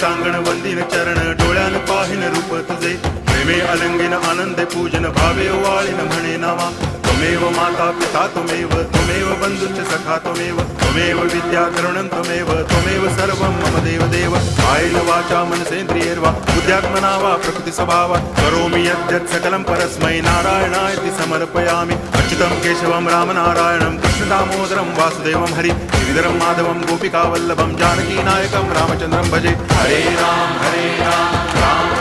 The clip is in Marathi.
टांगण वंदिन चरण डोळ्यान पाहिन रूप तुझे प्रेमे अलंगिन आनंदे पूजन भावे वाळीन म्हणे नावा त्वमेव माता पिता त्वमेव बंधुश्च सखा त्वमेव विद्या करुणं त्वमेव सर्वं मम देव कायेन वाचा मनसेन्द्रियैर्वा बुद्ध्यात्मना वा प्रकृति स्वभावात् करोमि यद्यत् सकलं परस्मै नारायणायति समर्पयामि अच्युतं केशवं रामनारायणं कृष्णदामोदरं वासुदेवं हरि गिरिधरं माधवं गोपिकावल्लभं जानकीनायकं रामचन्द्रं भजे हरे राम राम